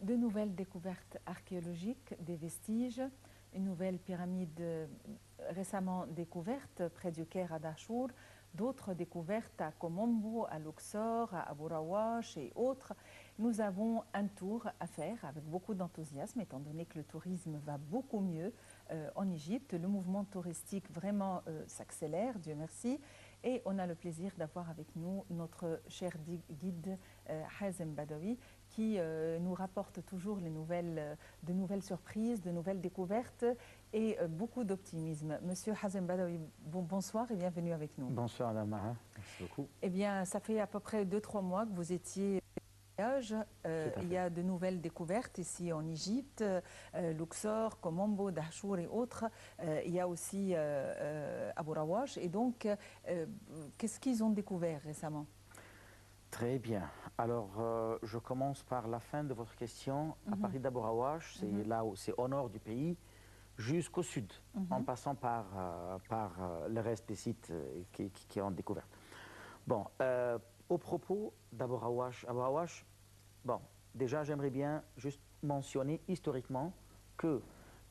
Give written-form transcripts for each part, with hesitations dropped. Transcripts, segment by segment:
De nouvelles découvertes archéologiques, des vestiges, une nouvelle pyramide récemment découverte près du Caire à Dachour, d'autres découvertes à Komombo, à Luxor, à Abu Rawash et autres. Nous avons un tour à faire avec beaucoup d'enthousiasme, étant donné que le tourisme va beaucoup mieux en Égypte. Le mouvement touristique vraiment s'accélère, Dieu merci. Et on a le plaisir d'avoir avec nous notre cher guide Hazem Badawi, qui nous rapporte toujours de nouvelles surprises, de nouvelles découvertes et beaucoup d'optimisme. Monsieur Hazem Badawi, bonsoir et bienvenue avec nous. Bonsoir Madame Maha, merci beaucoup. Eh bien, ça fait à peu près 2-3 mois que vous étiez en voyage. Il y a de nouvelles découvertes ici en Égypte, Luxor, Komombo, Dachour et autres. Il y a aussi Abu Rawash. Et donc, qu'est-ce qu'ils ont découvert récemment? Très bien. Alors, je commence par la fin de votre question. À partir d'Abu Rawash, c'est là où c'est au nord du pays, jusqu'au sud, en passant par le reste des sites qui ont découvert. Bon, au propos d'Abu Rawash, bon, déjà j'aimerais bien juste mentionner historiquement que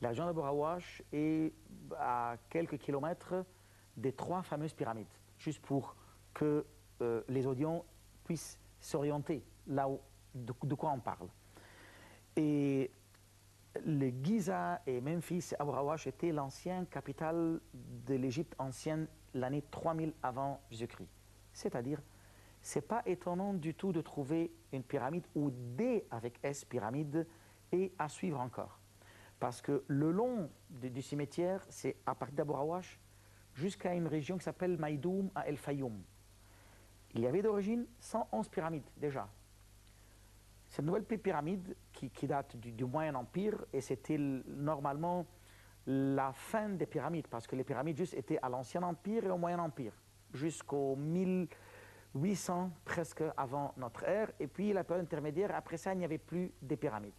la région d'Abu Rawash est à quelques kilomètres des 3 fameuses pyramides, juste pour que les audients puissent s'orienter là où, de quoi on parle. Et le Giza et Memphis, Abu Rawash était l'ancienne capitale de l'Égypte ancienne, l'année 3000 avant Jésus-Christ. C'est-à-dire, c'est pas étonnant du tout de trouver une pyramide ou des avec S pyramides et à suivre encore. Parce que le long du cimetière, c'est à partir d'Abu Rawash jusqu'à une région qui s'appelle Maïdoum à El Fayoum. Il y avait d'origine 111 pyramides déjà. Cette nouvelle pyramide qui date du Moyen Empire, et c'était normalement la fin des pyramides, parce que les pyramides juste étaient à l'Ancien Empire et au Moyen Empire, jusqu'au 1800 presque avant notre ère, et puis la période intermédiaire, après ça il n'y avait plus de pyramides.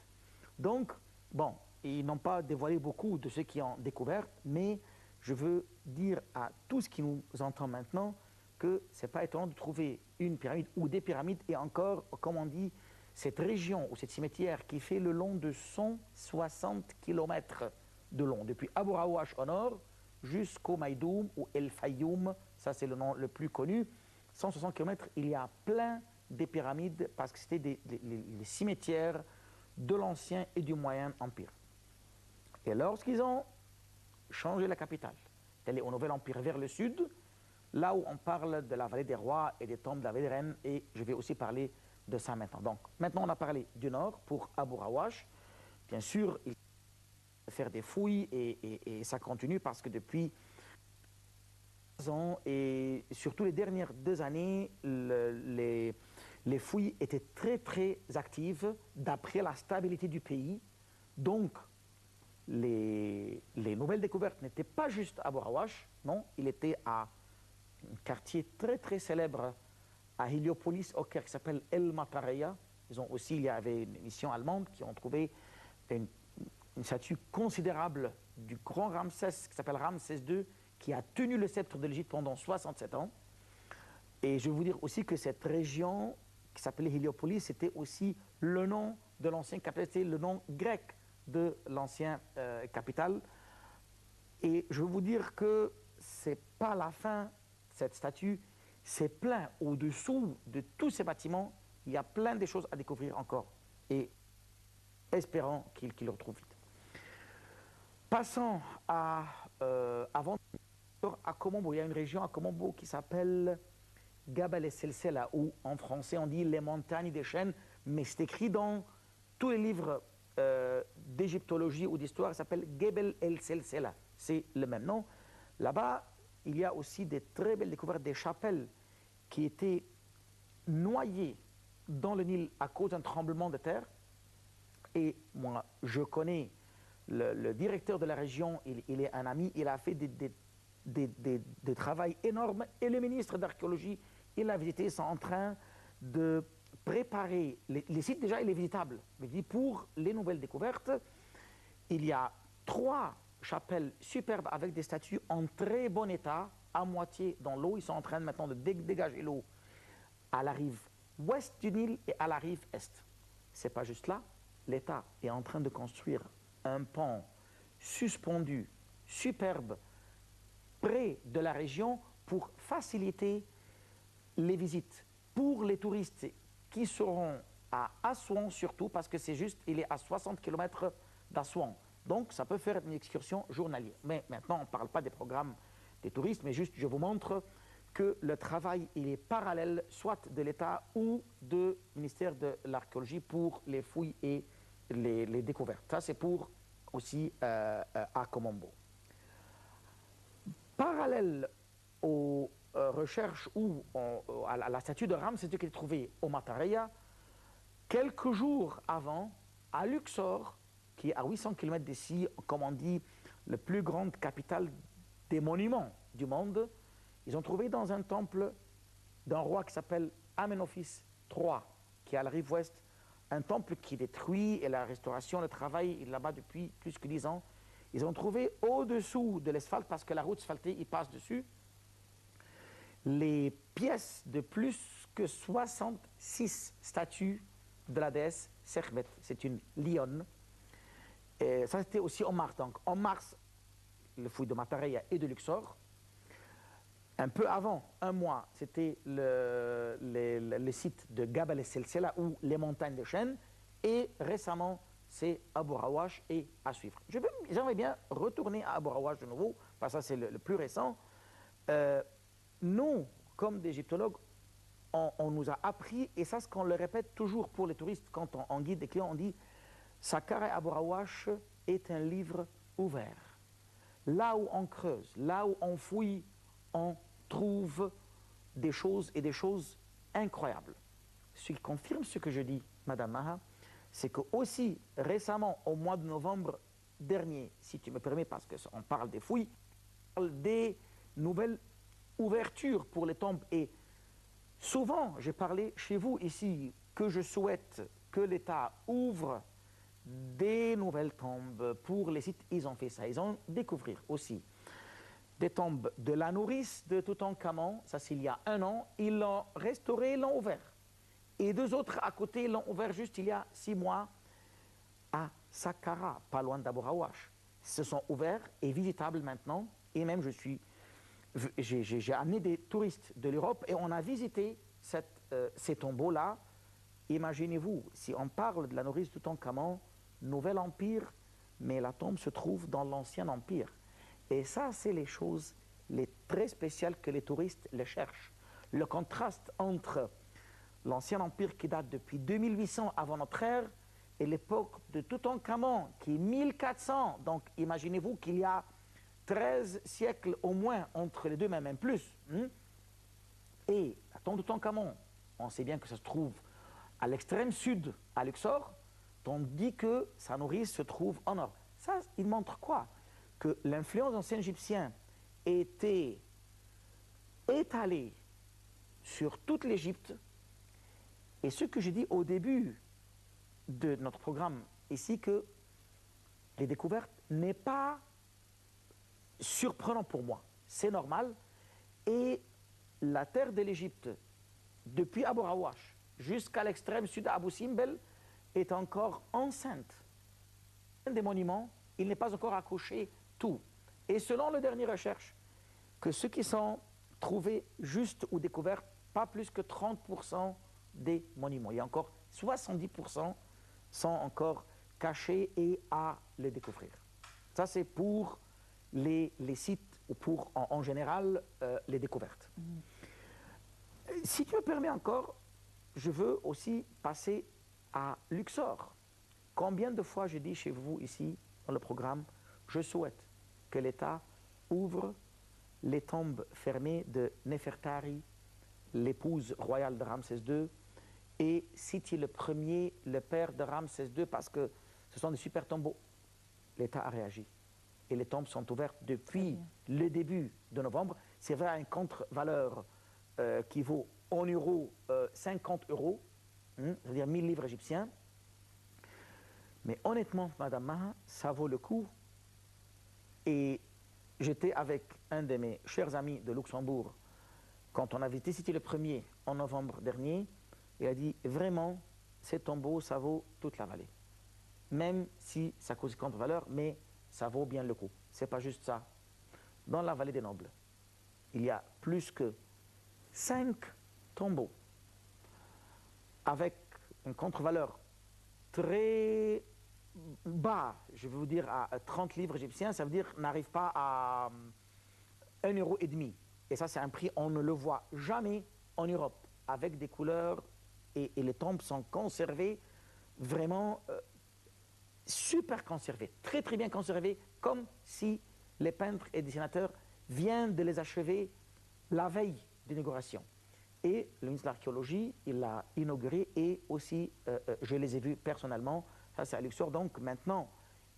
Donc, bon, ils n'ont pas dévoilé beaucoup de ce qu'ils ont découvert, mais je veux dire à tous qui nous entendent maintenant que ce n'est pas étonnant de trouver une pyramide ou des pyramides, et encore, comme on dit, cette région ou cette cimetière qui fait le long de 160 km de long, depuis Abu Rawash au nord jusqu'au Maïdoum ou El Fayoum, ça c'est le nom le plus connu, 160 km, il y a plein de pyramides parce que c'était les cimetières de l'Ancien et du Moyen Empire. Et lorsqu'ils ont changé la capitale, elle est au Nouvel Empire vers le sud, là où on parle de la vallée des rois et des tombes de la vallée des reines, et je vais aussi parler de ça maintenant. Donc, maintenant on a parlé du nord pour Abu Rawash. Bien sûr, il faut faire des fouilles et ça continue parce que depuis ans et surtout les dernières 2 années, les fouilles étaient très actives d'après la stabilité du pays. Donc, les nouvelles découvertes n'étaient pas juste à Abu Rawash, non, il était à un quartier très célèbre à Héliopolis au Caire qui s'appelle El Matareya. Il y avait une mission allemande qui ont trouvé une statue considérable du grand Ramsès qui s'appelle Ramsès II, qui a tenu le sceptre de l'Égypte pendant 67 ans. Et je vais vous dire aussi que cette région qui s'appelait Héliopolis, c'était aussi le nom de l'ancienne capitale, c'était le nom grec de l'ancienne capitale. Et je vais vous dire que c'est pas la fin, cette statue, c'est plein au-dessous de tous ces bâtiments, il y a plein de choses à découvrir encore. Et espérons qu'ils le retrouvent vite. Passons à Komombo. Il y a une région à Komombo qui s'appelle Gabal el-Selsela, ou en français on dit les montagnes des chênes, mais c'est écrit dans tous les livres d'égyptologie ou d'histoire, ça s'appelle Gebel el-Selsela. C'est le même nom. Là-bas, il y a aussi des très belles découvertes, des chapelles qui étaient noyées dans le Nil à cause d'un tremblement de terre. Et moi, je connais le directeur de la région, il est un ami, il a fait des travaux énormes, et le ministre d'archéologie, il a visité, ils sont en train de préparer, les sites déjà, il est visitable, mais pour les nouvelles découvertes, il y a 3 chapelles superbes avec des statues en très bon état, à moitié dans l'eau. Ils sont en train maintenant de dégager l'eau à la rive ouest du Nil et à la rive est. C'est pas juste là, l'État est en train de construire un pont suspendu, superbe, près de la région pour faciliter les visites pour les touristes qui seront à Assouan surtout, parce que c'est juste, il est à 60 km d'Assouan. Donc, ça peut faire une excursion journalière. Mais maintenant, on ne parle pas des programmes des touristes, mais juste, je vous montre que le travail, il est parallèle, soit de l'État ou du ministère de l'Archéologie pour les fouilles et les découvertes. Ça, c'est pour aussi à Komombo. Parallèle aux recherches ou à la statue de Ramsès II qui est trouvée au Matareya, quelques jours avant, à Luxor, qui est à 800 km d'ici, comme on dit, la plus grande capitale des monuments du monde, ils ont trouvé dans un temple d'un roi qui s'appelle Amenophis III, qui est à la rive ouest, un temple qui est détruit et la restauration, le travail est là-bas depuis plus que 10 ans. Ils ont trouvé au-dessous de l'asphalte, parce que la route asphaltée, il passe dessus, les pièces de plus que 66 statues de la déesse Sekhmet. C'est une lionne. Et ça, c'était aussi en mars. Donc, en mars, le fouille de Matareya et de Luxor. Un peu avant, un mois, c'était le site de Gabal el-Selcela ou les montagnes de Chêne. Et récemment, c'est Abu Rawash et à suivre. J'aimerais bien retourner à Abu Rawash de nouveau, parce que c'est le plus récent. Nous, comme des égyptologues, on nous a appris, et ça, ce qu'on le répète toujours pour les touristes, quand on guide des clients, on dit Saqqara et Abu Rawash est un livre ouvert. Là où on creuse, là où on fouille, on trouve des choses et des choses incroyables. Ce qui confirme ce que je dis, Madame Maha, c'est que aussi récemment, au mois de novembre dernier, si tu me permets, parce qu'on parle des fouilles, on parle des nouvelles ouvertures pour les tombes. Et souvent, j'ai parlé chez vous ici que je souhaite que l'État ouvre des nouvelles tombes pour les sites. Ils ont fait ça. Ils ont découvert aussi des tombes de la nourrice de Toutankhamon. Ça, c'est il y a 1 an. Ils l'ont restauré, l'ont ouvert. Et 2 autres à côté l'ont ouvert juste il y a 6 mois à Saqqara, pas loin d'Abu Rawash. Se sont ouverts et visitables maintenant. Et même, j'ai amené des touristes de l'Europe et on a visité ces tombeaux-là. Imaginez-vous, si on parle de la nourrice de Toutankhamon, Nouvel Empire, mais la tombe se trouve dans l'Ancien Empire. Et ça, c'est les choses les très spéciales que les touristes les cherchent. Le contraste entre l'Ancien Empire qui date depuis 2800 avant notre ère et l'époque de Toutankhamon qui est 1400. Donc imaginez-vous qu'il y a 13 siècles au moins entre les deux, même plus. Et la tombe de Toutankhamon, on sait bien que ça se trouve à l'extrême sud, à Luxor, tandis que sa nourrice se trouve en nord. Ça, il montre quoi? Que l'influence ancien égyptien était étalée sur toute l'Égypte. Et ce que j'ai dit au début de notre programme ici, que les découvertes n'est pas surprenant pour moi. C'est normal. Et la terre de l'Égypte, depuis Abu Rawash jusqu'à l'extrême sud d'Abu Simbel, est encore enceinte. Des monuments, il n'est pas encore accouché tout. Et selon les dernières recherches, que ceux qui sont trouvés juste ou découverts, pas plus que 30% des monuments. Il y a encore 70% sont encore cachés et à les découvrir. Ça, c'est pour les sites ou pour, en général, les découvertes. Si tu me permets encore, je veux aussi passer à Luxor. Combien de fois j'ai dit chez vous ici, dans le programme, je souhaite que l'État ouvre les tombes fermées de Nefertari, l'épouse royale de Ramsès II, et Siti le premier, le père de Ramsès II, parce que ce sont des super tombeaux. L'État a réagi. Et les tombes sont ouvertes depuis le début de novembre. C'est vrai, à une contre-valeur qui vaut en euros 50 €, c'est-à-dire 1000 livres égyptiens. Mais honnêtement, Madame Maha, ça vaut le coup. Et j'étais avec un de mes chers amis de Luxembourg quand on a visité Siti le premier en novembre dernier. Il a dit vraiment, ces tombeaux, ça vaut toute la vallée. même si ça cause contre-valeur, mais ça vaut bien le coup. Ce n'est pas juste ça. Dans la vallée des Nobles, il y a plus que 5 tombeaux avec une contre-valeur très bas, je vais vous dire à 30 livres égyptiens, ça veut dire n'arrive pas à 1,5 €. Et ça, c'est un prix, on ne le voit jamais en Europe, avec des couleurs, et les tombes sont conservées, vraiment super conservées, très très bien conservées, comme si les peintres et dessinateurs viennent de les achever la veille d'inauguration. Et le ministre de l'Archéologie, il l'a inauguré, et aussi, je les ai vus personnellement, ça c'est à Luxor. Donc maintenant,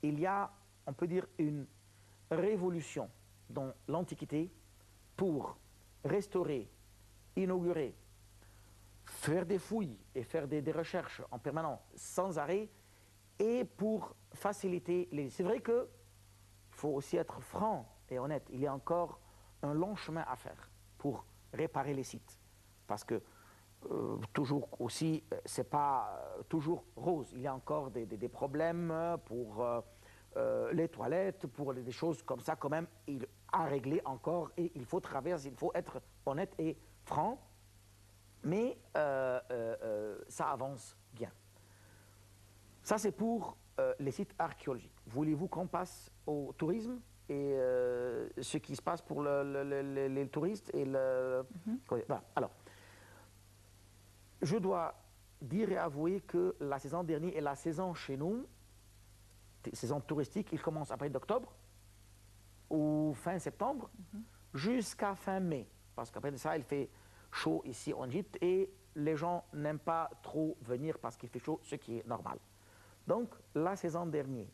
il y a, on peut dire, une révolution dans l'Antiquité pour restaurer, inaugurer, faire des fouilles et faire des recherches en permanence, sans arrêt, et pour faciliter les... C'est vrai qu'il faut aussi être franc et honnête, il y a encore un long chemin à faire pour réparer les sites. Parce que toujours aussi, c'est pas toujours rose. Il y a encore des problèmes pour les toilettes, pour des choses comme ça quand même à régler encore. Et il faut traverser, il faut être honnête et franc. Mais ça avance bien. Ça, c'est pour les sites archéologiques. Voulez-vous qu'on passe au tourisme et ce qui se passe pour les touristes et le... Voilà. Alors, je dois dire et avouer que la saison dernière et la saison chez nous, saison touristique, il commence à partir d'octobre ou fin septembre jusqu'à fin mai. Parce qu'après ça, il fait chaud ici en Égypte et les gens n'aiment pas trop venir parce qu'il fait chaud, ce qui est normal. Donc, la saison dernière,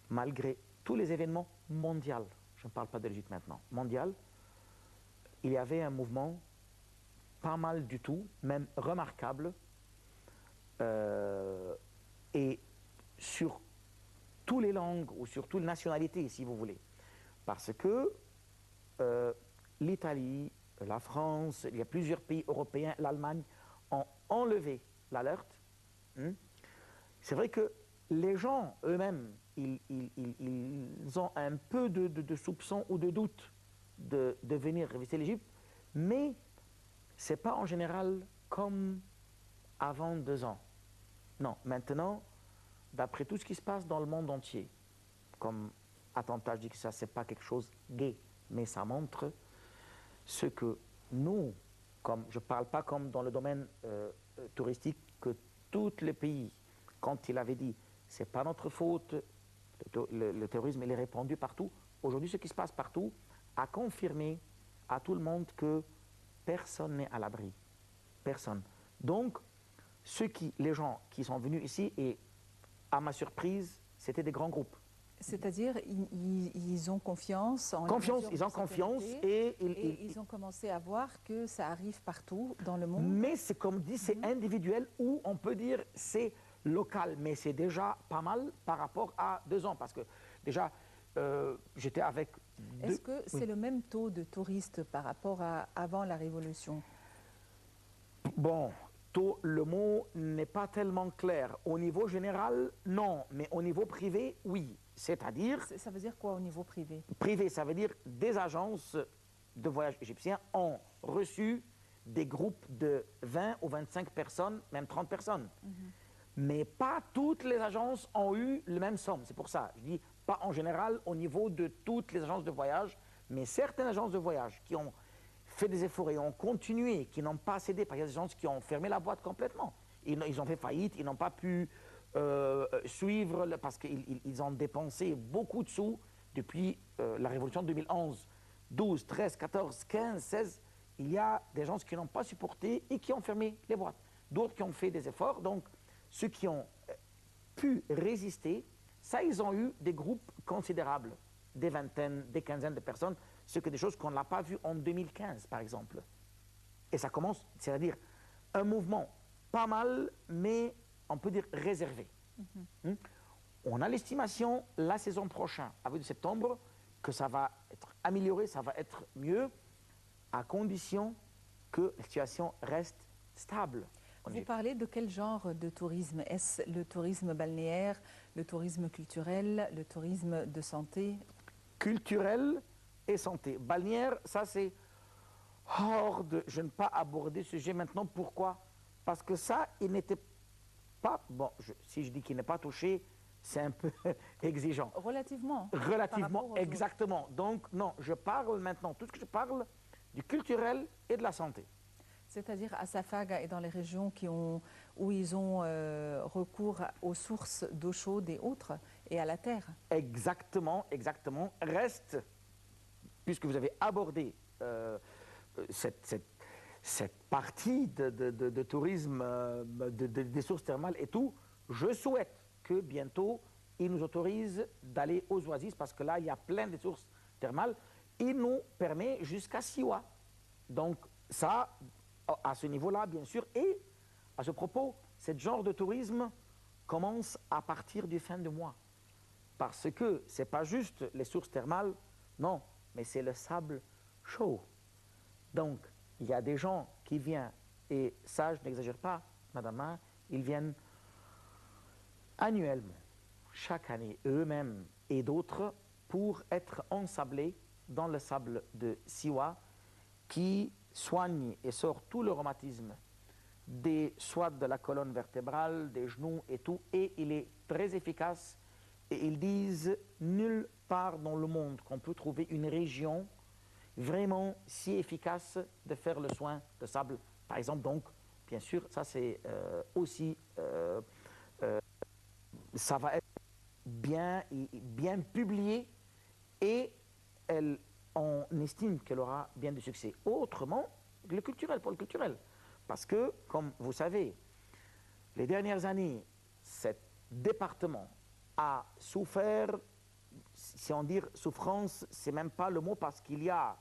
malgré tous les événements mondiaux, je ne parle pas de l'Égypte maintenant, mondial, il y avait un mouvement pas mal du tout, même remarquable, et sur toutes les langues ou sur toutes les nationalités, si vous voulez. Parce que l'Italie, la France, il y a plusieurs pays européens, l'Allemagne, ont enlevé l'alerte. C'est vrai que les gens eux-mêmes, ils ont un peu de soupçon ou de doute de venir visiter l'Égypte, mais ce n'est pas en général comme avant 2 ans. Non, maintenant, d'après tout ce qui se passe dans le monde entier, comme attentat, je dis que ça, ce n'est pas quelque chose gai, mais ça montre ce que nous, comme, je ne parle pas comme dans le domaine touristique, que tous les pays, quand il avait dit, ce n'est pas notre faute, le terrorisme, il est répandu partout. Aujourd'hui, ce qui se passe partout a confirmé à tout le monde que personne n'est à l'abri. Personne. Donc, les gens qui sont venus ici, et à ma surprise, c'était des grands groupes. C'est-à-dire, ils ont confiance en ils ont confiance et ils ont commencé à voir que ça arrive partout dans le monde. Mais c'est comme dit, c'est individuel, ou on peut dire c'est local, mais c'est déjà pas mal par rapport à 2 ans, parce que déjà, j'étais avec... Est-ce que c'est le même taux de touristes par rapport à avant la Révolution? Bon, le mot n'est pas tellement clair. Au niveau général, non, mais au niveau privé, oui. C'est-à-dire... Ça veut dire quoi au niveau privé? Privé, ça veut dire des agences de voyage égyptiens ont reçu des groupes de 20 ou 25 personnes, même 30 personnes. Mais pas toutes les agences ont eu le même somme. C'est pour ça, je dis pas en général au niveau de toutes les agences de voyage, mais certaines agences de voyage qui ont fait des efforts et ont continué, qui n'ont pas cédé, parce qu'il y a des agences qui ont fermé la boîte complètement. Ils ont fait faillite, ils n'ont pas pu suivre, parce qu'ils ont dépensé beaucoup de sous depuis la révolution de 2011, 12, 13, 14, 15, 16. Il y a des gens qui n'ont pas supporté et qui ont fermé les boîtes. D'autres qui ont fait des efforts. Donc, ceux qui ont pu résister, ça, ils ont eu des groupes considérables, des vingtaines, des quinzaines de personnes, ce que des choses qu'on n'a pas vues en 2015, par exemple. Et ça commence, c'est-à-dire un mouvement pas mal, mais on peut dire réservé. On a l'estimation, la saison prochaine, à partir de septembre, que ça va être amélioré, ça va être mieux, à condition que la situation reste stable. en Vous Égypte. parlez de quel genre de tourisme? Est-ce le tourisme balnéaire, le tourisme culturel, le tourisme de santé? Culturel et santé. Balnéaire, ça c'est hors de... Je ne vais pas aborder ce sujet maintenant. Pourquoi? Parce que ça, il n'était pas... Bon, si je dis qu'il n'est pas touché, c'est un peu exigeant. Relativement. Par Relativement, rapport aux exactement. Donc, non, je parle maintenant, tout ce que je parle, du culturel et de la santé. C'est-à-dire à Safaga et dans les régions où ils ont recours aux sources d'eau chaude et autres, et à la terre. Exactement, exactement. Reste, puisque vous avez abordé cette partie de tourisme, des sources thermales et tout, je souhaite que bientôt, ils nous autorisent d'aller aux Oasis, parce que là, il y a plein de sources thermales. Il nous permet jusqu'à Siwa. Donc, ça, à ce niveau-là, bien sûr. Et, à ce propos, ce genre de tourisme commence à partir du fin de mois. Parce que ce n'est pas juste les sources thermales, non, mais c'est le sable chaud. Donc, il y a des gens qui viennent, et ça, je n'exagère pas, madame, ils viennent annuellement, chaque année, eux-mêmes et d'autres, pour être ensablés dans le sable de Siwa, qui soigne et sort tout le rhumatisme, soit de la colonne vertébrale, des genoux et tout, et il est très efficace. Et ils disent, nulle part dans le monde qu'on peut trouver une région vraiment si efficace de faire le soin de sable. Par exemple, donc, bien sûr, ça c'est aussi, ça va être bien publié et on estime qu'elle aura bien du succès. Autrement, le culturel, pour le culturel. Parce que, comme vous savez, les dernières années, ce département a souffert, si on dit souffrance, c'est même pas le mot, parce qu'il y a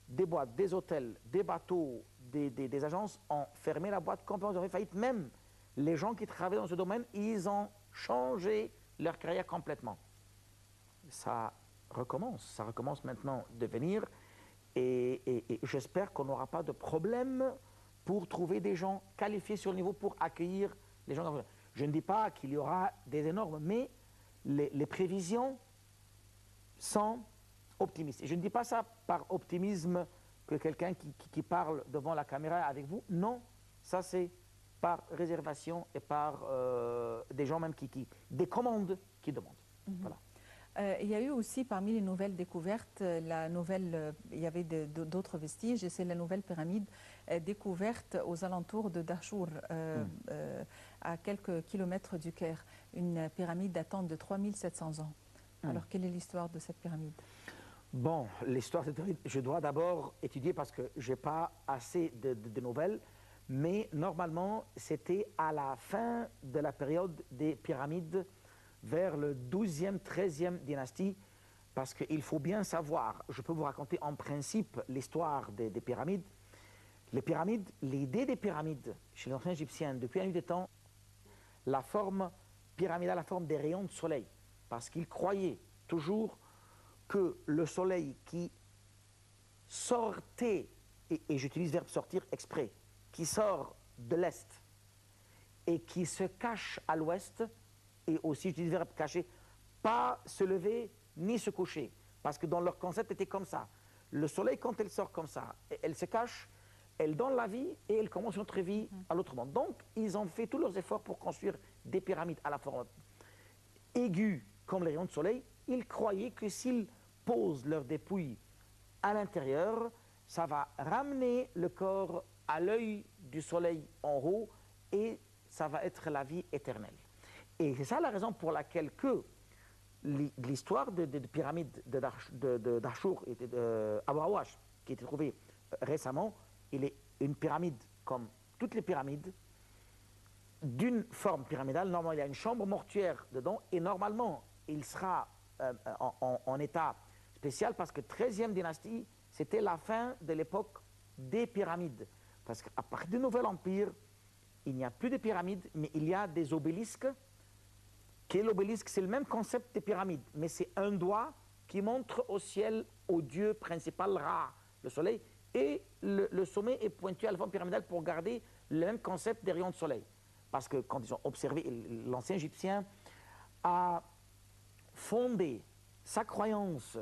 des boîtes, des hôtels, des bateaux, des agences ont fermé la boîte complètement, ils ont fait faillite. Même les gens qui travaillent dans ce domaine, ils ont changé leur carrière complètement. Ça recommence maintenant de venir, et j'espère qu'on n'aura pas de problème pour trouver des gens qualifiés sur le niveau pour accueillir les gens. Je ne dis pas qu'il y aura des énormes, mais les prévisions sont optimistes. Et je ne dis pas ça par optimisme que quelqu'un qui parle devant la caméra avec vous. Non, ça c'est par réservation et par des gens même des commandes qui demandent. Voilà. Il y a eu aussi parmi les nouvelles découvertes, il y avait d'autres vestiges, et c'est la nouvelle pyramide découverte aux alentours de Dachour, à quelques kilomètres du Caire, une pyramide datant de 3700 ans. Alors, quelle est l'histoire de cette pyramide? Bon, l'histoire de cette pyramide, je dois d'abord étudier parce que je n'ai pas assez de nouvelles, mais normalement, c'était à la fin de la période des pyramides, vers le 12e, 13e dynastie, parce qu'il faut bien savoir, je peux vous raconter en principe l'histoire des pyramides. Les pyramides, l'idée des pyramides chez les anciens Égyptiens, depuis la nuit des temps, la forme pyramidale, la forme des rayons de soleil, parce qu'ils croyaient toujours que le soleil qui sortait, et j'utilise le verbe sortir exprès, qui sort de l'est et qui se cache à l'ouest, et aussi j'utilise le verbe cacher, pas se lever ni se coucher, parce que dans leur concept était comme ça. Le soleil, quand elle sort comme ça, elle se cache, elle donne la vie et elle commence une autre vie à l'autre monde. Donc, ils ont fait tous leurs efforts pour construire des pyramides à la forme aiguë comme les rayons de soleil. Ils croyaient que s'ils posent leurs dépouilles à l'intérieur, ça va ramener le corps à l'œil du soleil en haut et ça va être la vie éternelle. Et c'est ça la raison pour laquelle que l'histoire de pyramide d'Achour et d'Abu Awash, qui a été trouvée récemment, il est une pyramide comme toutes les pyramides, d'une forme pyramidale. Normalement, il y a une chambre mortuaire dedans, et normalement, il sera en état spécial, parce que 13e dynastie, c'était la fin de l'époque des pyramides. Parce qu'à partir du Nouvel Empire, il n'y a plus de pyramides, mais il y a des obélisques. Quel obélisque? C'est le même concept des pyramides, mais c'est un doigt qui montre au ciel, au dieu principal Ra, le soleil, et le sommet est pointu à la forme pyramidale pour garder le même concept des rayons de soleil. Parce que quand ils ont observé, l'ancien Égyptien a fondé sa croyance,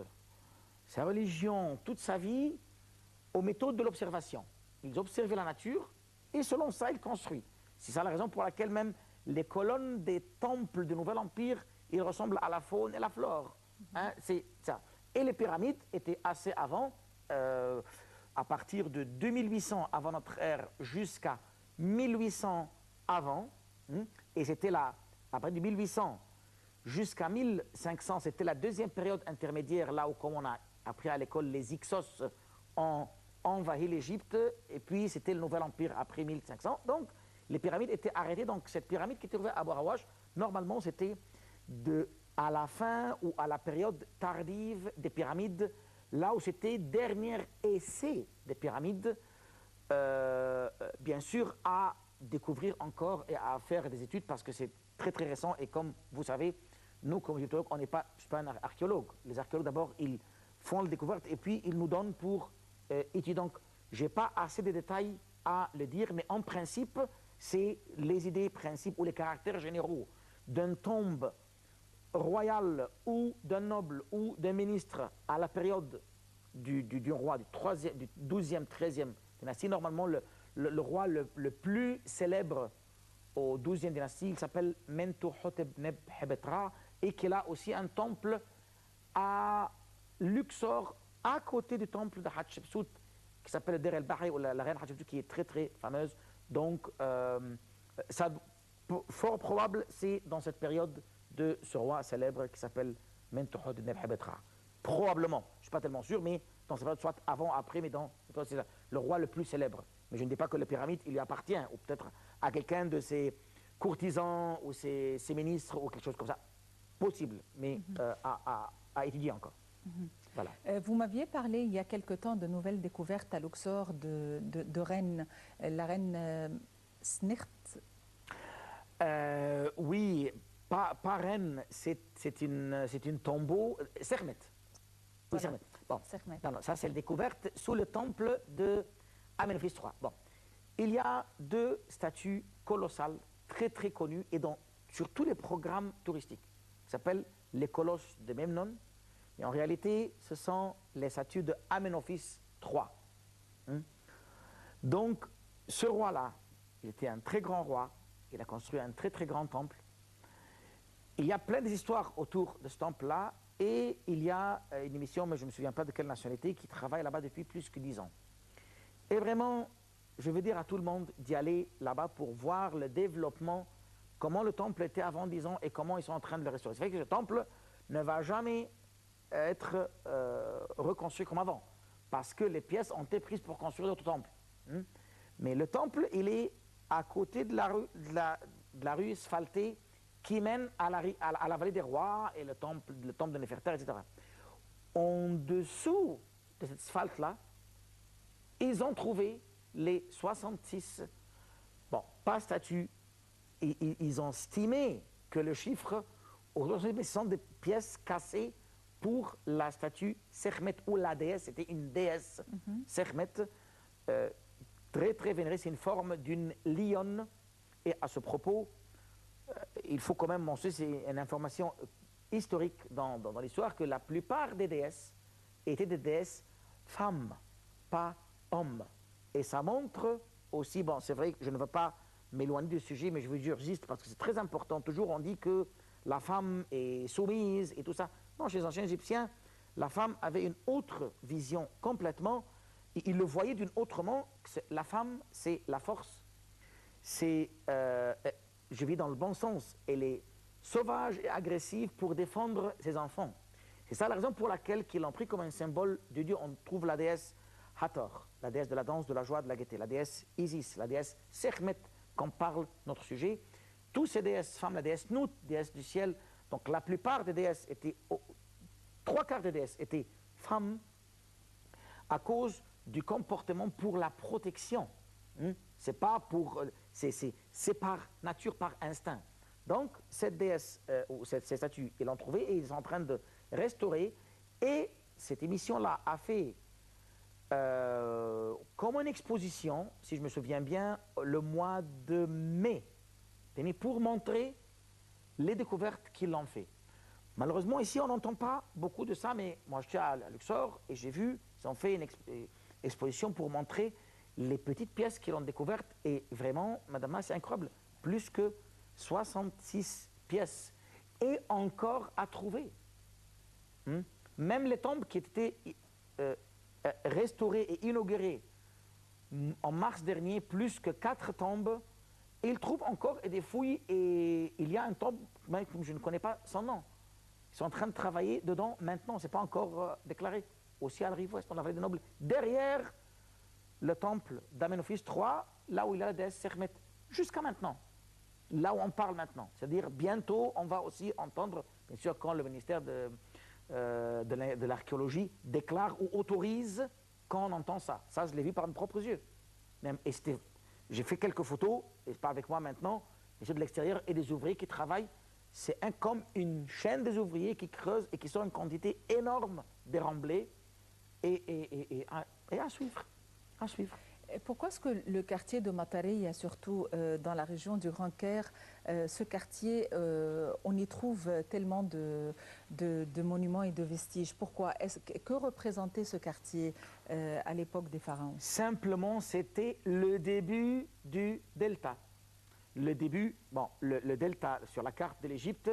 sa religion, toute sa vie aux méthodes de l'observation. Ils observaient la nature et selon ça, ils construisent. C'est ça la raison pour laquelle même les colonnes des temples du Nouvel Empire, ils ressemblent à la faune et la flore. Hein, c'est ça. Et les pyramides étaient assez avant, à partir de 2800 avant notre ère jusqu'à 1800 avant, et c'était là, après de 1800 jusqu'à 1500, c'était la deuxième période intermédiaire, là où, comme on a appris à l'école, les Hyksos ont envahi l'Égypte, et puis c'était le Nouvel Empire après 1500. Donc, les pyramides étaient arrêtées. Donc, cette pyramide qui était trouvée à Bora Wash, normalement, c'était à la fin ou à la période tardive des pyramides, là où c'était dernier essai des pyramides, bien sûr, à découvrir encore et à faire des études parce que c'est très très récent et comme vous savez, nous comme égyptologues, on n'est pas, je suis pas un archéologue. Les archéologues d'abord, ils font la découverte et puis ils nous donnent pour étudier. Donc, je n'ai pas assez de détails à le dire, mais en principe, c'est les idées, principes ou les caractères généraux d'une tombe royale ou d'un noble ou d'un ministre à la période du roi du 12e, 13e dynastie. Normalement, le roi le plus célèbre au 12e dynastie, il s'appelle Mentuhotep Nebhebetra et qu'il a aussi un temple à Luxor, à côté du temple de Hatshepsut, qui s'appelle Der el-Bahri, ou la reine Hatshepsut, qui est très très fameuse. Donc, fort probable, c'est dans cette période de ce roi célèbre qui s'appelle Mentuhotep Nebhebetra. Probablement, je ne suis pas tellement sûr, mais dans cette période, soit avant, après, mais c'est le roi le plus célèbre. Mais je ne dis pas que la pyramide, il lui appartient, ou peut-être à quelqu'un de ses courtisans, ou ses ministres, ou quelque chose comme ça. Possible, mais à étudier encore. Voilà. Vous m'aviez parlé il y a quelque temps de nouvelles découvertes à Luxor de reines, la reine Snirt. Oui, pas reine, c'est une tombeau, Sermet. Oui, Voilà. Sermet. Bon, non, ça c'est la découverte sous le temple de Amenhotep III. Bon, il y a deux statues colossales, très très connues, et sur tous les programmes touristiques. Ça s'appelle les colosses de Memnon. Et en réalité, ce sont les statues de Amenhotep III. Donc, ce roi-là, il était un très grand roi. Il a construit un très très grand temple. Il y a plein d'histoires autour de ce temple-là. Et il y a une émission, mais je ne me souviens pas de quelle nationalité, qui travaille là-bas depuis plus que 10 ans. Et vraiment, je veux dire à tout le monde d'y aller là-bas pour voir le développement, comment le temple était avant 10 ans et comment ils sont en train de le restaurer. C'est vrai que ce temple ne va jamais être reconstruit comme avant, parce que les pièces ont été prises pour construire d'autres temples. Mais le temple, il est à côté de la rue asphaltée qui mène à la vallée des rois et le temple de Néfertari, etc. En dessous de cette asphalte-là, ils ont trouvé les 66, bon, pas statues, ils ont estimé que le chiffre, ce sont des pièces cassées pour la statue Sekhmet, ou la déesse, c'était une déesse, Sekhmet, très très vénérée, c'est une forme d'une lionne, et à ce propos, il faut quand même mentionner, c'est une information historique dans l'histoire, que la plupart des déesses étaient des déesses femmes, pas hommes. Et ça montre aussi, bon, c'est vrai que je ne veux pas m'éloigner du sujet, mais je veux dire juste parce que c'est très important. Toujours on dit que la femme est soumise et tout ça. Non, chez les anciens Égyptiens, la femme avait une autre vision complètement. Ils le voyaient d'une autrement. La femme, c'est la force. C'est, je vis dans le bon sens. Elle est sauvage et agressive pour défendre ses enfants. C'est ça la raison pour laquelle ils l'ont pris comme un symbole de Dieu. On trouve la déesse Hathor, la déesse de la danse, de la joie, de la gaieté, la déesse Isis, la déesse Sekhmet, qu'on parle notre sujet. Tous ces déesses femmes, la déesse Nout, déesse du ciel. Donc la plupart des déesses étaient, 3/4 des déesses étaient femmes à cause du comportement pour la protection. C'est pas pour, c'est par nature, par instinct. Donc cette déesse ou ces statues, ils l'ont trouvée et ils sont en train de restaurer. Et cette émission-là a fait comme une exposition, si je me souviens bien, le mois de mai, pour montrer les découvertes qu'ils ont fait. Malheureusement, ici, on n'entend pas beaucoup de ça, mais moi, j'étais à Luxor et j'ai vu, ils ont fait une exposition pour montrer les petites pièces qu'ils ont découvertes. Et vraiment, madame, c'est incroyable, plus que 66 pièces. Et encore à trouver. Même les tombes qui étaient restaurées et inaugurées en mars dernier, plus que 4 tombes, ils trouvent encore des fouilles et il y a une tombe, même je ne connais pas son nom. Ils sont en train de travailler dedans maintenant, ce n'est pas encore déclaré. Aussi à la rive ouest, dans la vallée des Nobles, derrière le temple d'Amenophis III, là où il y a la déesse Sekhmet, jusqu'à maintenant, là où on parle maintenant. C'est-à-dire, bientôt, on va aussi entendre, bien sûr, quand le ministère de l'archéologie déclare ou autorise quand on entend ça. Ça, je l'ai vu par mes propres yeux. Et j'ai fait quelques photos, et c'est pas avec moi maintenant, mais c'est de l'extérieur, et des ouvriers qui travaillent. C'est comme une chaîne des ouvriers qui creusent et qui sont une quantité énorme de remblais et à suivre. À suivre. Pourquoi est-ce que le quartier de Matareya, surtout dans la région du Grand Caire, ce quartier, on y trouve tellement de monuments et de vestiges? Pourquoi? Que représentait ce quartier à l'époque des pharaons? Simplement, c'était le début du delta. Le début, bon, le delta sur la carte de l'Égypte,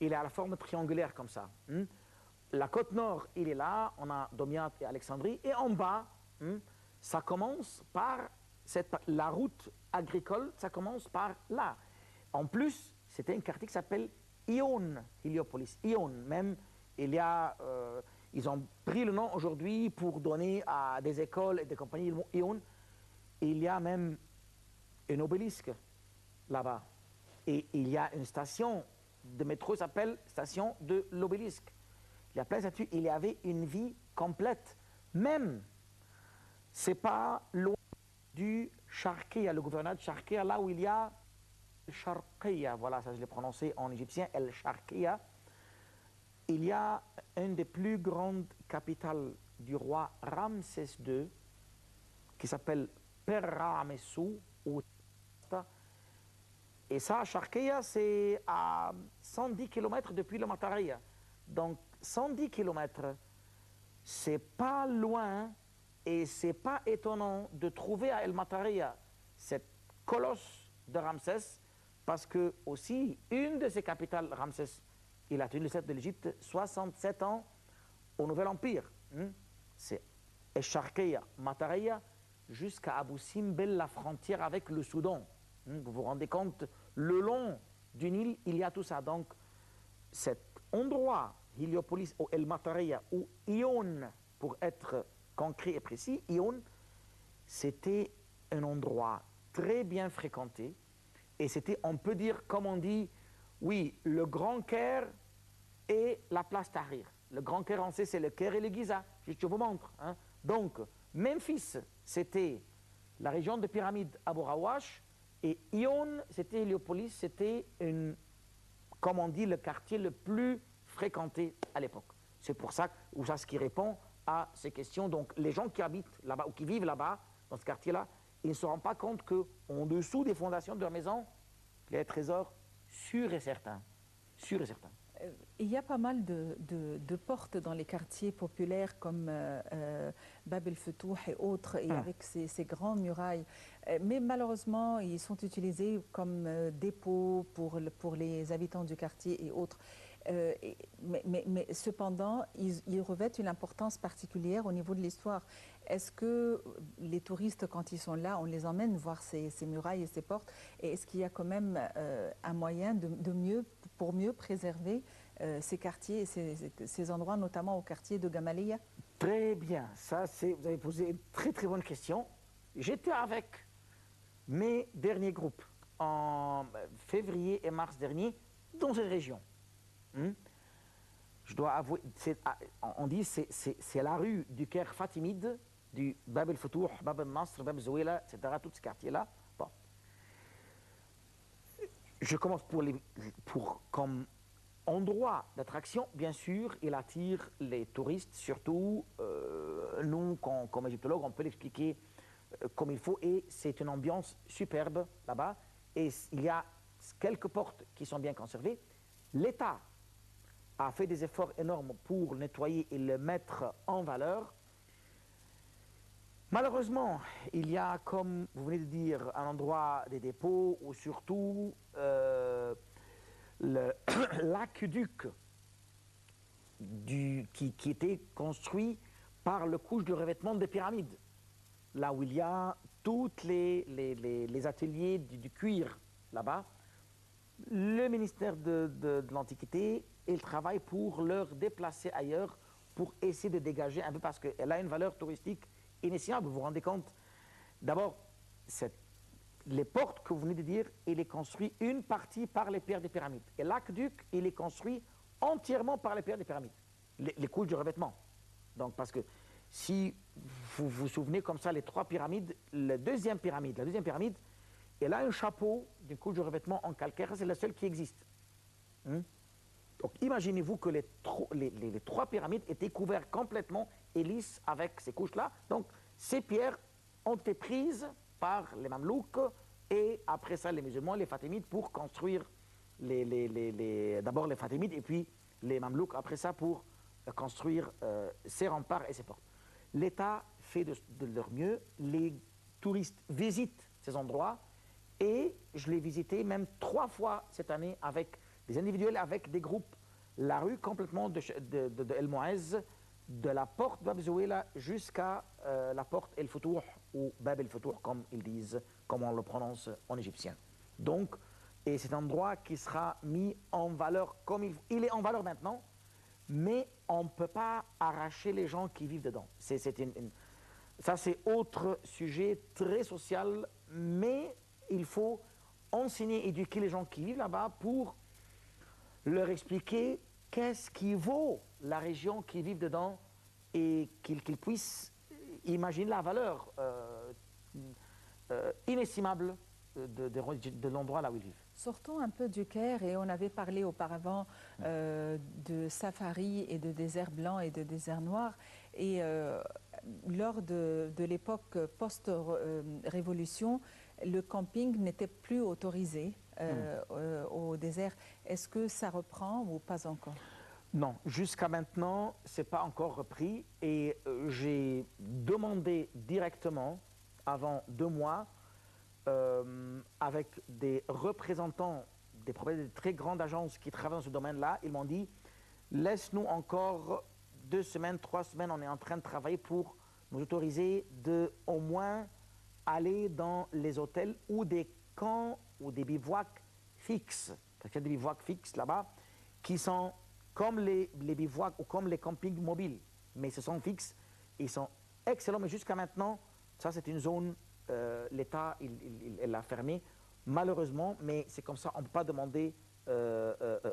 il est à la forme triangulaire comme ça. La côte nord, il est là, on a Domiat et Alexandrie, et en bas, ça commence par la route agricole, ça commence par là. En plus, c'était un quartier qui s'appelle Ion, Héliopolis. Ion, même, ils ont pris le nom aujourd'hui pour donner à des écoles et des compagnies le mot Ion. Il y a même un obélisque là-bas. Et il y a une station de métro qui s'appelle station de l'obélisque. Il y a plein de statues. Il y avait une vie complète. Même, c'est pas loin du Sharqiya, le gouverneur de Sharqiya, là où il y a Sharqiya, voilà, ça je l'ai prononcé en égyptien, El Sharqiya. Il y a une des plus grandes capitales du roi Ramsès II, qui s'appelle Per-Ramessou, ou et ça, Sharqiya, c'est à 110 km depuis le Matareya. Donc, 110 km, c'est pas loin et c'est pas étonnant de trouver à El Matareya cette colosse de Ramsès, parce que aussi, une de ses capitales, Ramsès, il a tenu le sceptre de l'Égypte 67 ans au Nouvel Empire. C'est Sharqiya, Matareya, jusqu'à Abou Simbel, la frontière avec le Soudan. Vous vous rendez compte, le long du Nil, il y a tout ça. Donc, cet endroit, Héliopolis ou El Matareya, ou Ion, pour être concret et précis, Ion, c'était un endroit très bien fréquenté. Et c'était, on peut dire, comme on dit, oui, le Grand Caire et la place Tahrir. Le Grand Caire, on sait, c'est le Caire et le Giza. Je vous montre. Donc, Memphis, c'était la région de pyramide Abu Rawash. Et Ion, c'était Héliopolis, c'était, comme on dit, le quartier le plus fréquenté à l'époque. C'est pour ça, ce qui répond à ces questions. Donc, les gens qui habitent là-bas ou qui vivent là-bas, dans ce quartier-là, ils ne se rendent pas compte qu'en dessous des fondations de leur maison, il y a des trésors sûrs et certains. Sûrs et certains. Il y a pas mal de portes dans les quartiers populaires comme Bab el-Fetouh et autres, et avec ces grandes murailles. Mais malheureusement, ils sont utilisés comme dépôts pour les habitants du quartier et autres. Mais cependant, ils revêtent une importance particulière au niveau de l'histoire. Est-ce que les touristes, quand ils sont là, on les emmène voir ces murailles et ces portes? Et est-ce qu'il y a quand même un moyen pour mieux préserver ces quartiers et ces endroits, notamment au quartier de Gamaleya? Très bien. Ça, vous avez posé une très très bonne question. J'étais avec mes derniers groupes en février et mars dernier dans cette région. Je dois avouer, on dit c'est la rue du Caire fatimide, du Bab el-Fetouh, Bab el-Nasr, Bab el-Zouela, etc., tous ces quartiers-là. Bon. Je commence comme endroit d'attraction, bien sûr, il attire les touristes, surtout nous, comme égyptologues, on peut l'expliquer comme il faut, et c'est une ambiance superbe là-bas, et il y a quelques portes qui sont bien conservées. L'État a fait des efforts énormes pour le nettoyer et le mettre en valeur. Malheureusement, il y a, comme vous venez de dire, un endroit des dépôts où surtout l'aqueduc qui était construit par le couche de revêtement des pyramides, là où il y a tous les ateliers du cuir là-bas. Le ministère de l'Antiquité, il travaille pour leur déplacer ailleurs pour essayer de dégager un peu, parce qu'elle a une valeur touristique inestimable. Vous vous rendez compte? D'abord, les portes que vous venez de dire, il est construit une partie par les pierres des pyramides. Et l'aqueduc, il est construit entièrement par les pierres des pyramides, les couches de revêtement. Donc, parce que si vous vous souvenez comme ça, les trois pyramides, la deuxième pyramide, elle a un chapeau d'une couche de revêtement en calcaire, c'est la seule qui existe. Donc imaginez-vous que les trois pyramides étaient couvertes complètement et lisses avec ces couches-là. Donc ces pierres ont été prises par les Mamelouks et après ça les musulmans, les Fatimides, pour construire d'abord les Fatimides et puis les Mamelouks après ça pour construire ces remparts et ces portes. L'État fait de leur mieux, les touristes visitent ces endroits et je l'ai visité même 3 fois cette année avec des individuels, avec des groupes, la rue complètement de El Mouez, de la porte Bab Zouela jusqu'à la porte El Futouh ou Bab El Futouh comme ils disent, comme on le prononce en égyptien. Donc, et c'est un endroit qui sera mis en valeur comme il est en valeur maintenant, mais on ne peut pas arracher les gens qui vivent dedans. Ça, c'est autre sujet très social, mais il faut enseigner, éduquer les gens qui vivent là-bas pour leur expliquer qu'est-ce qui vaut la région qu'ils vivent dedans et qu'ils puissent imaginer la valeur inestimable de l'endroit là où ils vivent. Sortons un peu du Caire, et on avait parlé auparavant de safari et de désert blanc et de désert noir. Et lors de l'époque post-révolution, le camping n'était plus autorisé au désert. Est-ce que ça reprend ou pas encore? Non, jusqu'à maintenant, ce n'est pas encore repris. Et j'ai demandé directement, avant 2 mois, avec des représentants des propriétaires de très grandes agences qui travaillent dans ce domaine-là. Ils m'ont dit, laisse-nous encore 2 semaines, 3 semaines, on est en train de travailler pour nous autoriser de au moins aller dans les hôtels ou des camps ou des bivouacs fixes. Parce qu'il y a des bivouacs fixes là-bas qui sont comme les bivouacs ou comme les campings mobiles. Mais ce sont fixes, ils sont excellents. Mais jusqu'à maintenant, ça c'est une zone, l'État elle l'a fermée, malheureusement, mais c'est comme ça, on ne peut pas demander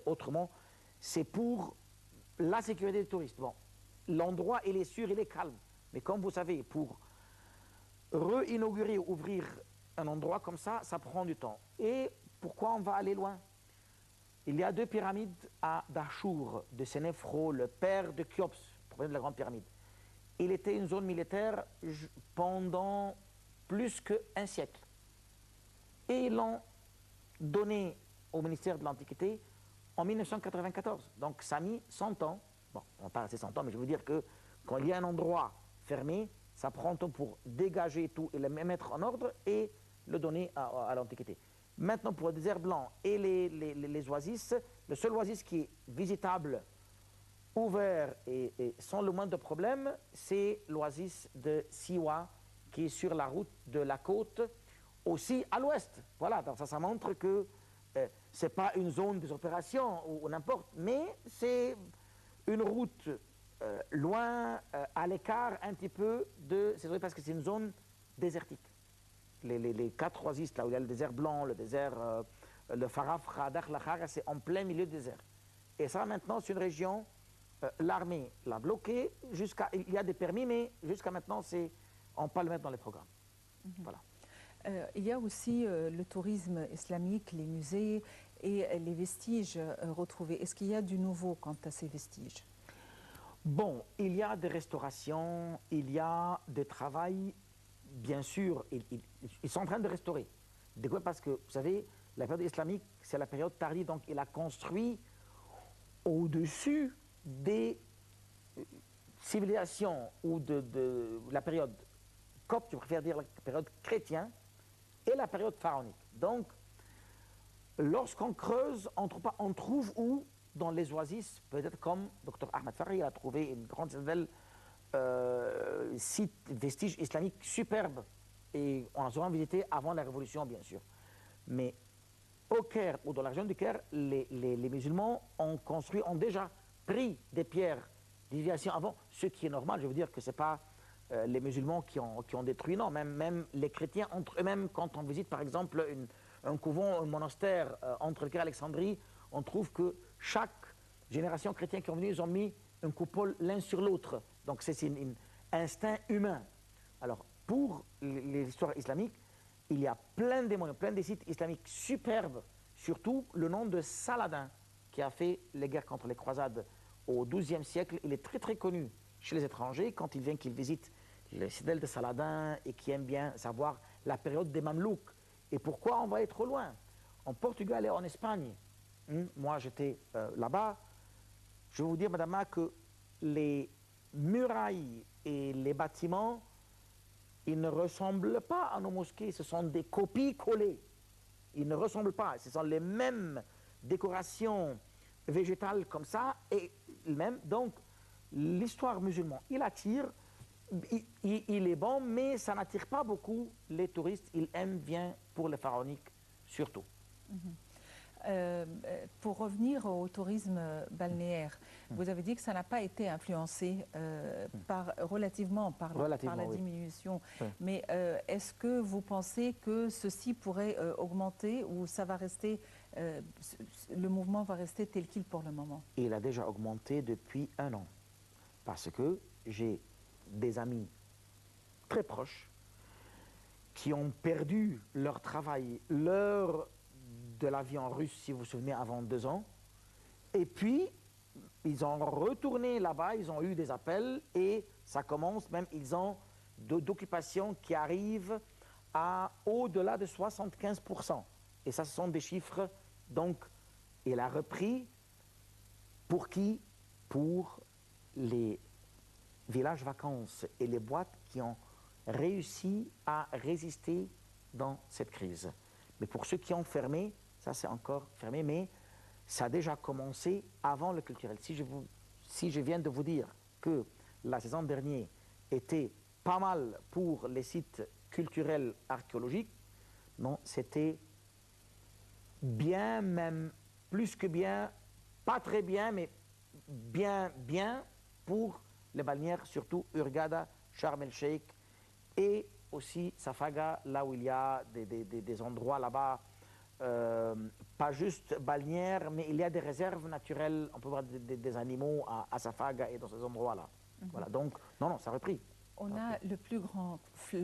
autrement. C'est pour la sécurité des touristes. Bon, l'endroit, il est sûr, il est calme. Mais comme vous savez, pour réinaugurer, ouvrir un endroit comme ça prend du temps. Et pourquoi on va aller loin? Il y a 2 pyramides à Dachour, de Sénéfro, le père de Khéops, propriétaire de la grande pyramide. Il était une zone militaire pendant plus qu'1 siècle. Et ils l'ont donné au ministère de l'Antiquité en 1994. Donc ça a mis 100 ans. Bon, on parle de 100 ans, mais je veux dire que quand il y a un endroit fermé, ça prend temps pour dégager tout et le mettre en ordre et le donner à l'Antiquité. Maintenant, pour le désert blanc et les oasis, le seul oasis qui est visitable, ouvert et sans le moindre problème, c'est l'oasis de Siwa, qui est sur la route de la côte, aussi à l'ouest. Voilà, donc ça montre que ce n'est pas une zone des opérations ou n'importe, mais c'est une route loin, à l'écart un petit peu de... C'est vrai parce que c'est une zone désertique. Les 4 oasis, là où il y a le désert blanc, le désert, le Farafra, Dakhlachara, c'est en plein milieu du désert. Et ça, maintenant, c'est une région, l'armée l'a bloquée, il y a des permis, mais jusqu'à maintenant, on ne peut pas le mettre dans les programmes. Voilà. Il y a aussi le tourisme islamique, les musées, et les vestiges retrouvés. Est-ce qu'il y a du nouveau quant à ces vestiges? Bon, il y a des restaurations, il y a des travail, bien sûr, ils sont en train de restaurer. De quoi? Parce que, vous savez, la période islamique, c'est la période tardive, donc il a construit au-dessus des civilisations ou de la période copte, je préfère dire la période chrétienne, et la période pharaonique. Donc, lorsqu'on creuse, on trouve où? Dans les oasis, peut-être comme Dr Ahmed Farhi a trouvé une grande citadelle, site, vestiges islamiques superbes. Et on a souvent visité avant la Révolution, bien sûr. Mais au Caire ou dans la région du Caire, les musulmans ont construit, ont déjà pris des pierres d'éviation avant, ce qui est normal. Je veux dire que ce n'est pas les musulmans qui ont détruit, non. Même les chrétiens entre eux-mêmes, quand on visite par exemple un couvent, un monastère entre le Caire et Alexandrie, on trouve que chaque génération chrétienne qui est venue, ils ont mis une coupole l'un sur l'autre. Donc c'est un instinct humain. Alors pour les histoires islamiques, il y a plein de monuments, plein de sites islamiques superbes, surtout le nom de Saladin, qui a fait les guerres contre les croisades au XIIe siècle. Il est très très connu chez les étrangers quand ils viennent, qu'ils visitent les citadelles de Saladin et qui aiment bien savoir la période des Mamelouks. Et pourquoi on va être trop loin? En Portugal et en Espagne, moi j'étais là-bas, je vais vous dire, madame, que les murailles et les bâtiments, ils ne ressemblent pas à nos mosquées, ce sont des copies collées. Ils ne ressemblent pas, ce sont les mêmes décorations végétales comme ça, et même, donc, l'histoire musulmane, il attire, il est bon, mais ça n'attire pas beaucoup les touristes, ils aiment bien pour le pharaonique surtout. Pour revenir au tourisme balnéaire, vous avez dit que ça n'a pas été influencé relativement par la diminution. Oui. Mais est-ce que vous pensez que ceci pourrait augmenter ou ça va rester, le mouvement va rester tel qu'il pour le moment? Il a déjà augmenté depuis 1 an. Parce que j'ai des amis très proches qui ont perdu leur travail, de l'avion russe, si vous vous souvenez, avant 2 ans. Et puis, ils ont retourné là-bas, ils ont eu des appels et ça commence même, ils ont d'occupations qui arrivent à au-delà de 75%. Et ça, ce sont des chiffres, donc, il a repris pour qui? Pour les villages vacances et les boîtes qui ont réussi à résister dans cette crise. Mais pour ceux qui ont fermé, ça c'est encore fermé, mais ça a déjà commencé avant le culturel. Si je viens de vous dire que la saison dernière était pas mal pour les sites culturels archéologiques, non, c'était bien, même plus que bien, pas très bien, mais bien, bien pour les balnéaires, surtout Hurghada, Sharm el-Sheikh et aussi Safaga, là où il y a des endroits là-bas, pas juste balnéaires, mais il y a des réserves naturelles, on peut voir des animaux à Safaga et dans ces endroits-là. Voilà, donc, non, ça a repris. On a le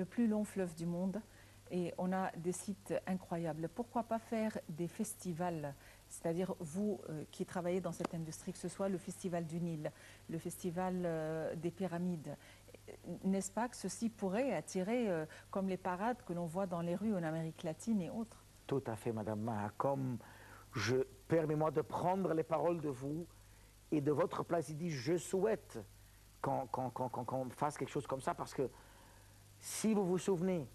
plus long fleuve du monde et on a des sites incroyables. Pourquoi pas faire des festivals? C'est-à-dire, vous qui travaillez dans cette industrie, que ce soit le Festival du Nil, le Festival des Pyramides, n'est-ce pas que ceci pourrait attirer, comme les parades que l'on voit dans les rues en Amérique latine et autres? Tout à fait, Madame Maha. Comme permets-moi de prendre les paroles de vous et de votre place, il dit, je souhaite qu'on fasse quelque chose comme ça, parce que si vous vous souvenez,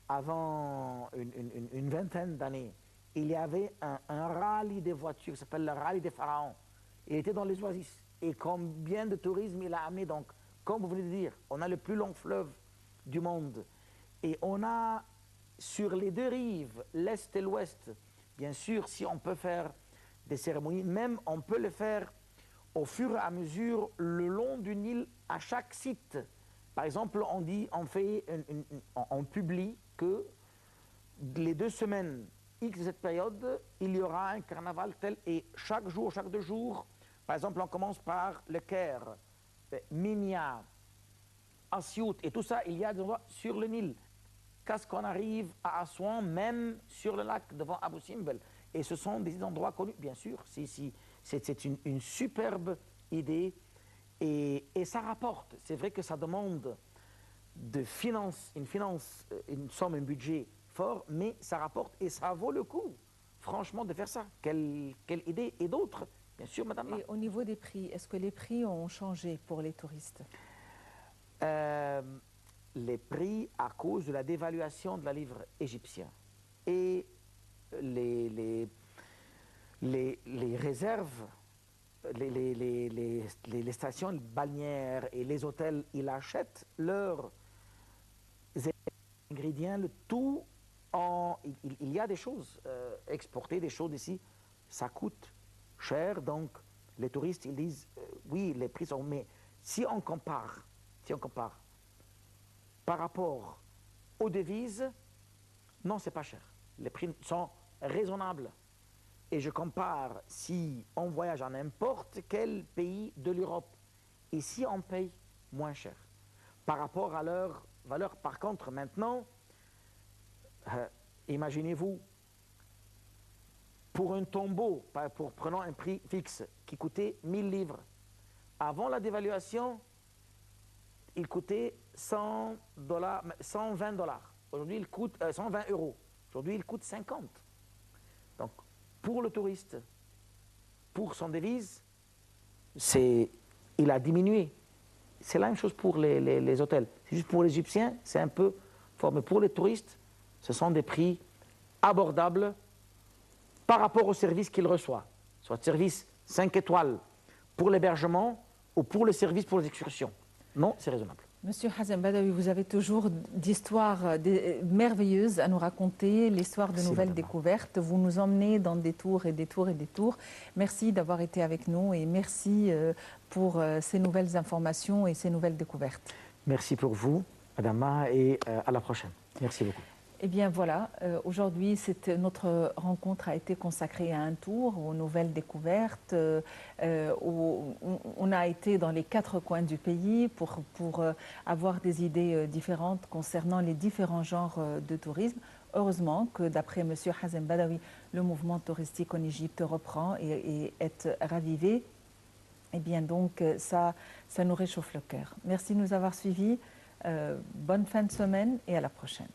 avant une vingtaine d'années, il y avait un rallye des voitures qui s'appelle le rallye des pharaons. Il était dans les oasis. Et combien de tourisme il a amené? Donc, comme vous venez de dire, on a le plus long fleuve du monde. Et on a sur les 2 rives, l'Est et l'Ouest, bien sûr, si on peut faire des cérémonies, même on peut le faire au fur et à mesure le long du Nil à chaque site. Par exemple, on publie que les 2 semaines X de cette période, il y aura un carnaval tel, et chaque 2 jours, par exemple, on commence par le Caire, Minya, Asiout, et tout ça, il y a des endroits sur le Nil. jusqu'à ce qu'on arrive à Assouan, même sur le lac devant Abu Simbel. Et ce sont des endroits connus, bien sûr. C'est une superbe idée et ça rapporte. C'est vrai que ça demande une somme, un budget fort, mais ça rapporte et ça vaut le coup, franchement, de faire ça. Quelle idée. Et d'autres, bien sûr, madame. Et au niveau des prix, est-ce que les prix ont changé pour les touristes? Les prix à cause de la dévaluation de la livre égyptienne et les réserves, les stations balnéaires et les hôtels, ils achètent leurs ingrédients, le tout en... Il y a des choses, exporter des choses ici, ça coûte cher, donc les touristes, ils disent, oui, les prix sont... Mais si on compare par rapport aux devises, non, c'est pas cher. Les prix sont raisonnables. Et je compare si on voyage à n'importe quel pays de l'Europe, ici on paye moins cher par rapport à leur valeur. Par contre, maintenant, imaginez-vous, pour un tombeau, prenons un prix fixe qui coûtait 1000 livres, avant la dévaluation, il coûtait 120 dollars. Aujourd'hui, il coûte 120 euros. Aujourd'hui, il coûte 50. Donc, pour le touriste, pour son devise, il a diminué. C'est la même chose pour les hôtels. C'est juste pour les Égyptiens, c'est un peu fort. Mais pour les touristes, ce sont des prix abordables par rapport au service qu'ils reçoivent. Soit service 5 étoiles pour l'hébergement ou pour le service pour les excursions. Non, c'est raisonnable. Monsieur Hazem Badawi, vous avez toujours d'histoires merveilleuses à nous raconter, l'histoire de nouvelles découvertes. Vous nous emmenez dans des tours et des tours et des tours. Merci d'avoir été avec nous et merci pour ces nouvelles informations et ces nouvelles découvertes. Merci pour vous, Madame, et à la prochaine. Merci beaucoup. Eh bien voilà, aujourd'hui notre rencontre a été consacrée à un tour, aux nouvelles découvertes. On a été dans les 4 coins du pays pour avoir des idées différentes concernant les différents genres de tourisme. Heureusement que d'après M. Hazem Badawi, le mouvement touristique en Égypte reprend et est ravivé. Eh bien donc ça nous réchauffe le cœur. Merci de nous avoir suivis. Bonne fin de semaine et à la prochaine.